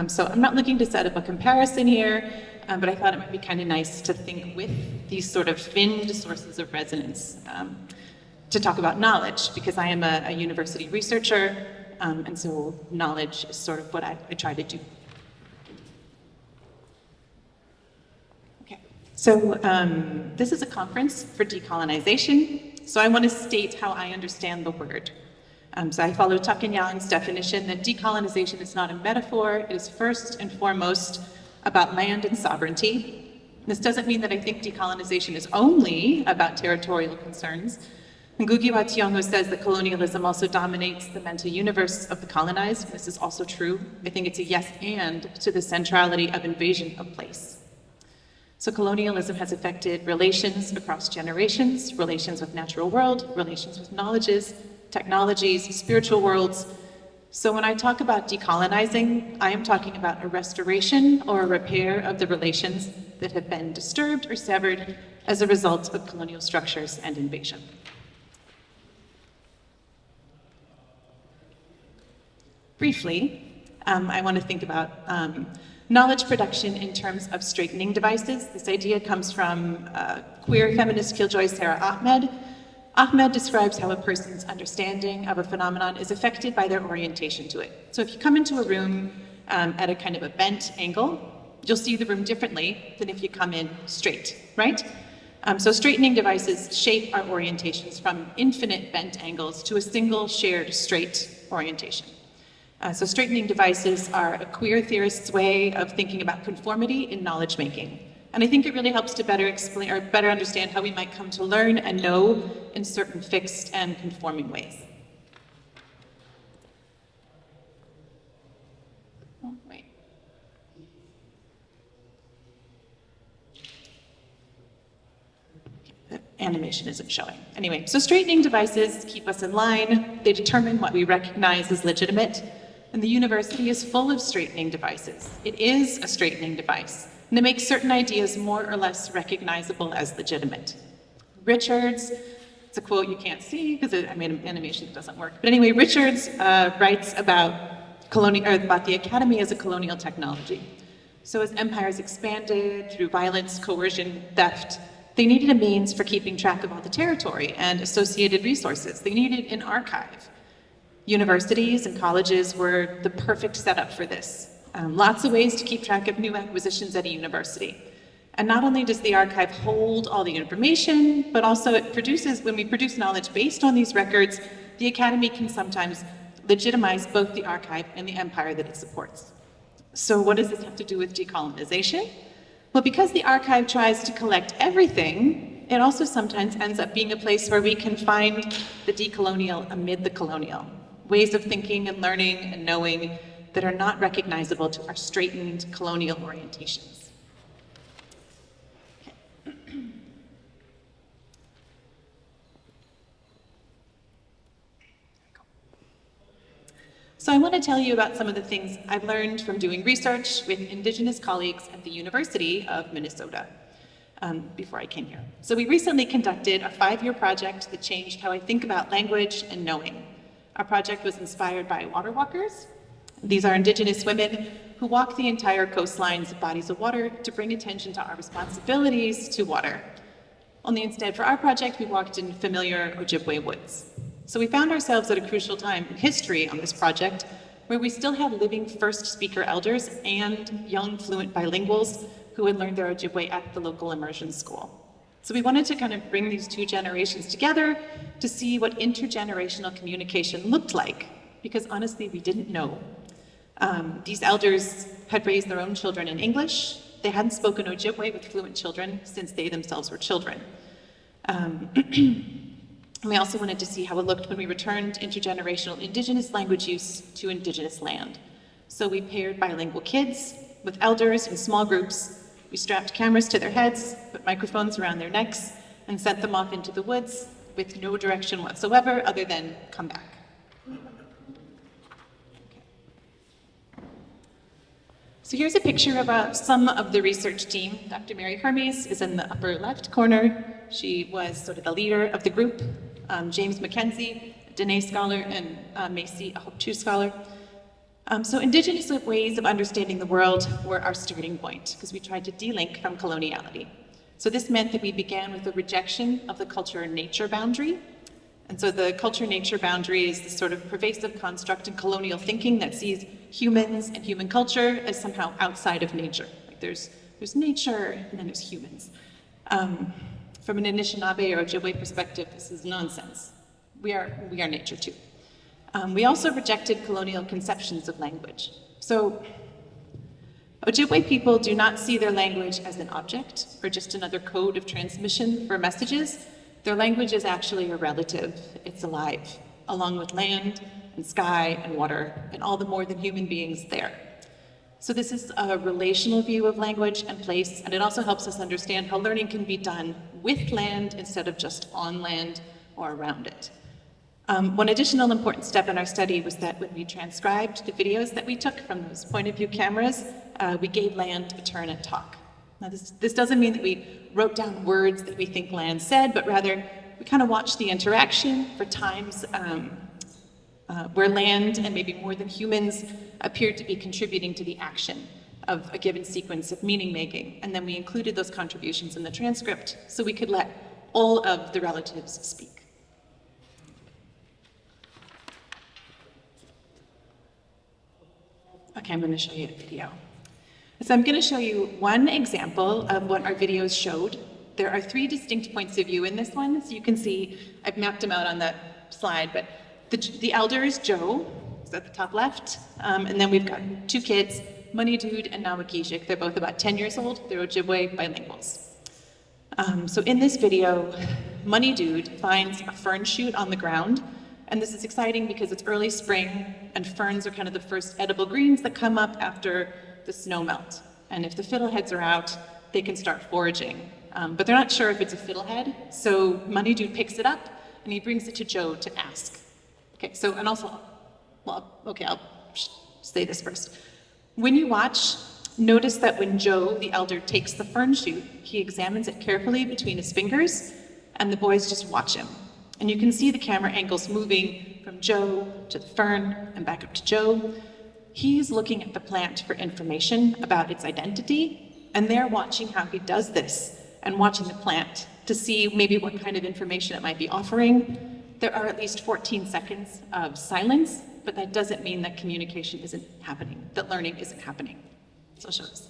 So I'm not looking to set up a comparison here, but I thought it might be kind of nice to think with these sort of finned sources of resonance to talk about knowledge, because I am a university researcher, and so knowledge is sort of what I try to do. Okay, so this is a conference for decolonization, so I want to state how I understand the word. So I follow Tuck and Yang's definition that decolonization is not a metaphor, it is first and foremost about land and sovereignty. This doesn't mean that I think decolonization is only about territorial concerns. Ngugi wa Thiong'o says that colonialism also dominates the mental universe of the colonized. This is also true. I think it's a yes and to the centrality of invasion of place. So colonialism has affected relations across generations, relations with natural world, relations with knowledges, technologies, spiritual worlds. So when I talk about decolonizing, I am talking about a restoration or a repair of the relations that have been disturbed or severed as a result of colonial structures and invasion. Briefly, I want to think about knowledge production in terms of straightening devices. This idea comes from queer feminist killjoy Sarah Ahmed. Ahmed describes how a person's understanding of a phenomenon is affected by their orientation to it. So if you come into a room at a kind of a bent angle, you'll see the room differently than if you come in straight, right? So straightening devices shape our orientations from infinite bent angles to a single shared straight orientation. So straightening devices are a queer theorist's way of thinking about conformity in knowledge making. And I think it really helps to better explain or better understand how we might come to learn and know in certain fixed and conforming ways. Oh, wait. The animation isn't showing. Anyway, so straightening devices keep us in line. They determine what we recognize as legitimate. And the university is full of straightening devices. It is a straightening device. And it makes certain ideas more or less recognizable as legitimate. Richards, it's a quote you can't see because I made an animation that doesn't work. But anyway, Richards writes about the academy as a colonial technology. So as empires expanded through violence, coercion, theft, they needed a means for keeping track of all the territory and associated resources. They needed an archive. Universities and colleges were the perfect setup for this. Lots of ways to keep track of new acquisitions at a university. And not only does the archive hold all the information, but also it produces, when we produce knowledge based on these records, the academy can sometimes legitimize both the archive and the empire that it supports. So what does this have to do with decolonization? Well, because the archive tries to collect everything, it also sometimes ends up being a place where we can find the decolonial amid the colonial. Ways of thinking and learning and knowing that are not recognizable to our straightened colonial orientations. Okay. So I want to tell you about some of the things I've learned from doing research with Indigenous colleagues at the University of Minnesota before I came here. So we recently conducted a 5-year project that changed how I think about language and knowing. Our project was inspired by water walkers. These are Indigenous women who walk the entire coastlines of bodies of water to bring attention to our responsibilities to water. Only instead, for our project, we walked in familiar Ojibwe woods. So we found ourselves at a crucial time in history on this project, where we still had living first speaker elders and young fluent bilinguals who had learned their Ojibwe at the local immersion school. So we wanted to kind of bring these two generations together to see what intergenerational communication looked like, because honestly, we didn't know. These elders had raised their own children in English. They hadn't spoken Ojibwe with fluent children since they themselves were children. We also wanted to see how it looked when we returned intergenerational Indigenous language use to Indigenous land. So we paired bilingual kids with elders in small groups. We strapped cameras to their heads, put microphones around their necks, and sent them off into the woods with no direction whatsoever other than come back. So here's a picture of some of the research team. Dr. Mary Hermes is in the upper left corner. She was sort of the leader of the group. James McKenzie, a Dene scholar, and Macy, a Hope 2 scholar. So indigenous ways of understanding the world were our starting point because we tried to de-link from coloniality. So this meant that we began with a rejection of the culture-nature boundary. And so the culture-nature boundary is this sort of pervasive construct in colonial thinking that sees humans and human culture as somehow outside of nature. Like there's nature and then there's humans. From an Anishinaabe or Ojibwe perspective, this is nonsense. We are nature too. We also rejected colonial conceptions of language. So Ojibwe people do not see their language as an object or just another code of transmission for messages. Their language is actually a relative. It's alive, along with land and sky and water and all the more than human beings there. So this is a relational view of language and place, and it also helps us understand how learning can be done with land instead of just on land or around it. One additional important step in our study was that when we transcribed the videos that we took from those point of view cameras, we gave land a turn and talk. Now this doesn't mean that we wrote down words that we think land said, but rather we kind of watched the interaction for times where land and maybe more than humans appeared to be contributing to the action of a given sequence of meaning making. And then we included those contributions in the transcript so we could let all of the relatives speak. Okay, I'm going to show you a video. So I'm going to show you one example of what our videos showed. There are 3 distinct points of view in this one. So you can see, I've mapped them out on the slide, but the elder is Joe, who's at the top left, and then we've got 2 kids, Money Dude and Nawagijik. They're both about 10 years old. They're Ojibwe bilinguals. So in this video, Money Dude finds a fern shoot on the ground. And this is exciting because it's early spring and ferns are kind of the first edible greens that come up after the snow melt. And if the fiddleheads are out, they can start foraging. But they're not sure if it's a fiddlehead, so Money Dude picks it up and he brings it to Joe to ask. Okay, so, and also, well, okay, I'll say this first. When you watch, notice that when Joe, the elder, takes the fern shoot, he examines it carefully between his fingers and the boys just watch him. And you can see the camera angles moving from Joe to the fern and back up to Joe. He's looking at the plant for information about its identity, and they're watching how he does this and watching the plant to see maybe what kind of information it might be offering. There are at least 14 seconds of silence, but that doesn't mean that communication isn't happening, that learning isn't happening. So I'll show this.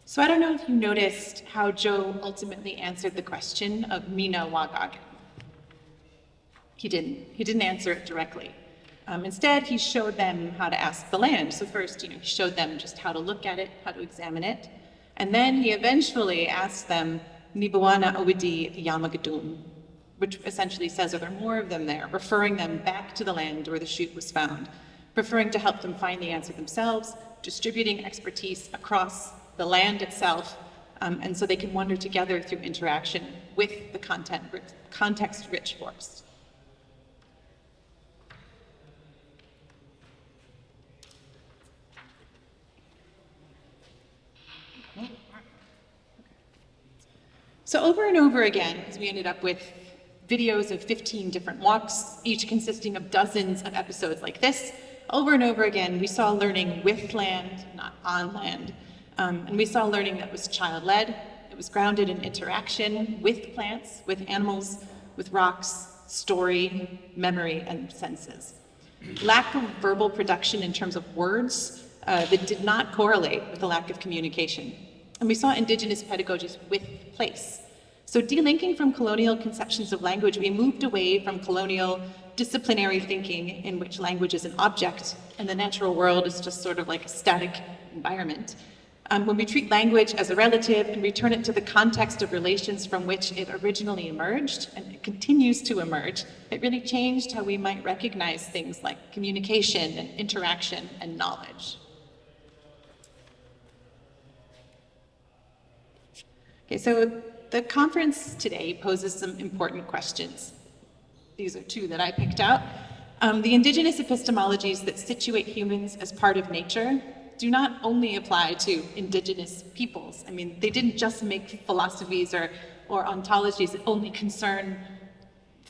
So I don't know if you noticed how Joe ultimately answered the question of Mina Wagagan. He didn't answer it directly. Instead, he showed them how to ask the land. So first, he showed them just how to look at it, how to examine it. And then he eventually asked them, Nibawana Owidi Yamagadun, which essentially says, are there more of them there? Referring them back to the land where the shoot was found, preferring to help them find the answer themselves, distributing expertise across the land itself, and so they can wander together through interaction with the context-rich forest. So over and over again, as we ended up with videos of 15 different walks, each consisting of dozens of episodes like this, over and over again, we saw learning with land, not on land. And we saw learning that was child-led. It was grounded in interaction with plants, with animals, with rocks, story, memory, and senses. Lack of verbal production in terms of words that did not correlate with the lack of communication. And we saw indigenous pedagogies with place. So delinking from colonial conceptions of language, we moved away from colonial disciplinary thinking in which language is an object and the natural world is just sort of like a static environment. When we treat language as a relative and return it to the context of relations from which it originally emerged, and it continues to emerge, it really changed how we might recognize things like communication and interaction and knowledge. Okay, so the conference today poses some important questions. These are two that I picked out. The indigenous epistemologies that situate humans as part of nature do not only apply to indigenous peoples. I mean, they didn't just make philosophies or ontologies that only concern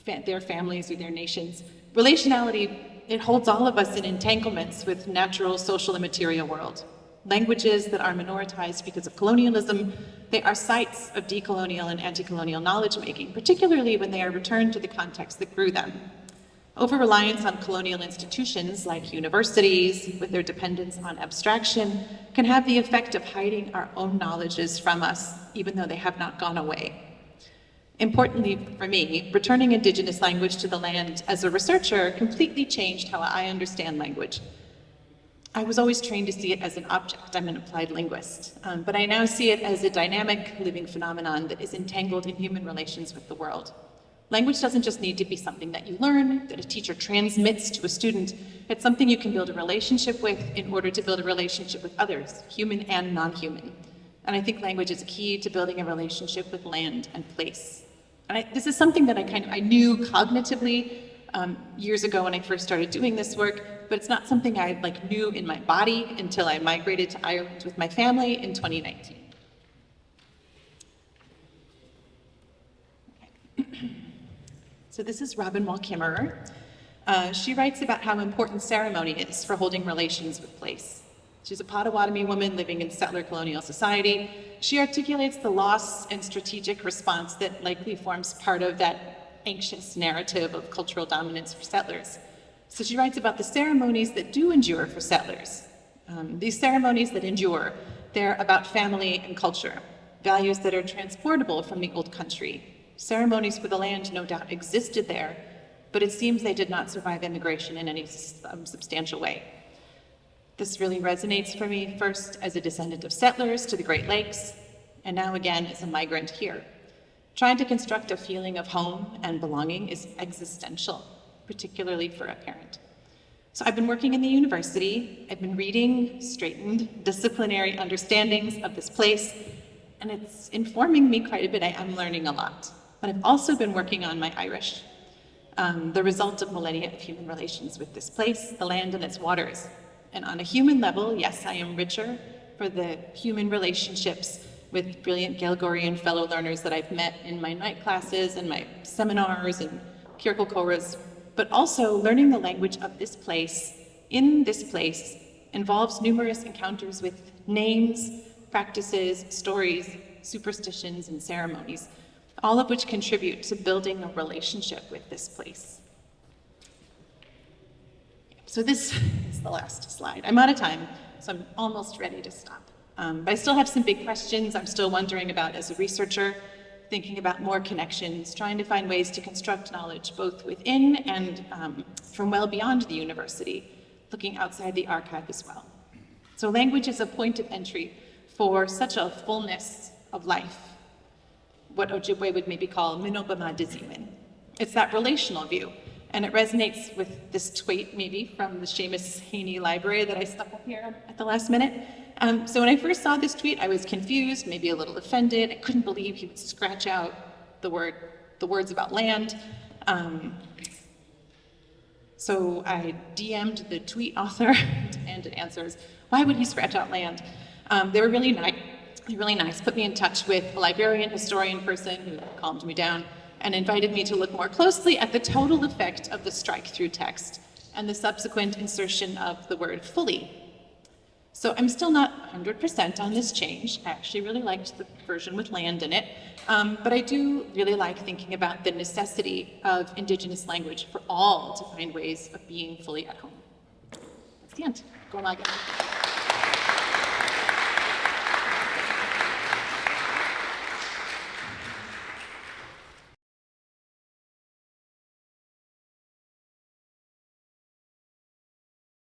their families or their nations. Relationality, it holds all of us in entanglements with natural, social, and material world. Languages that are minoritized because of colonialism, they are sites of decolonial and anti-colonial knowledge making, particularly when they are returned to the context that grew them. Over-reliance on colonial institutions like universities, with their dependence on abstraction, can have the effect of hiding our own knowledges from us, even though they have not gone away. Importantly for me, returning indigenous language to the land as a researcher completely changed how I understand language. I was always trained to see it as an object. I'm an applied linguist, but I now see it as a dynamic living phenomenon that is entangled in human relations with the world. Language doesn't just need to be something that you learn, that a teacher transmits to a student. It's something you can build a relationship with in order to build a relationship with others, human and non-human. And I think language is key to building a relationship with land and place. And this is something that I knew cognitively years ago when I first started doing this work, but it's not something I knew in my body until I migrated to Ireland with my family in 2019. So this is Robin Wall Kimmerer. She writes about how important ceremony is for holding relations with place. She's a Potawatomi woman living in settler colonial society. She articulates the loss and strategic response that likely forms part of that anxious narrative of cultural dominance for settlers. So she writes about the ceremonies that do endure for settlers. These ceremonies that endure, they're about family and culture, values that are transportable from the old country. Ceremonies for the land no doubt existed there, but it seems they did not survive immigration in any substantial way. This really resonates for me, first as a descendant of settlers to the Great Lakes, and now again as a migrant here. Trying to construct a feeling of home and belonging is existential, particularly for a parent. So I've been working in the university, I've been reading straightened disciplinary understandings of this place, and it's informing me quite a bit. I'm learning a lot. But I've also been working on my Irish, the result of millennia of human relations with this place, the land and its waters. And on a human level, yes, I am richer for the human relationships with brilliant Gaelgorian fellow learners that I've met in my night classes and my seminars and Kirkle Choras, but also learning the language of this place, in this place, involves numerous encounters with names, practices, stories, superstitions, and ceremonies, all of which contribute to building a relationship with this place. So this is the last slide. I'm out of time, so I'm almost ready to stop. But I still have some big questions I'm still wondering about as a researcher, thinking about more connections, trying to find ways to construct knowledge both within and from well beyond the university, looking outside the archive as well. So language is a point of entry for such a fullness of life, what Ojibwe would maybe call minobama dizimin. It's that relational view, and it resonates with this tweet maybe from the Seamus Haney library that I stuck up here at the last minute. So when I first saw this tweet, I was confused, maybe a little offended. I couldn't believe he would scratch out the words about land. So I DM'd the tweet author, demanded answers. Why would he scratch out land? They were really nice, put me in touch with a librarian, historian person who calmed me down and invited me to look more closely at the total effect of the strike-through text and the subsequent insertion of the word fully. So I'm still not 100% on this change. I actually really liked the version with land in it, but I do really like thinking about the necessity of Indigenous language for all to find ways of being fully at home. That's the end. Go on,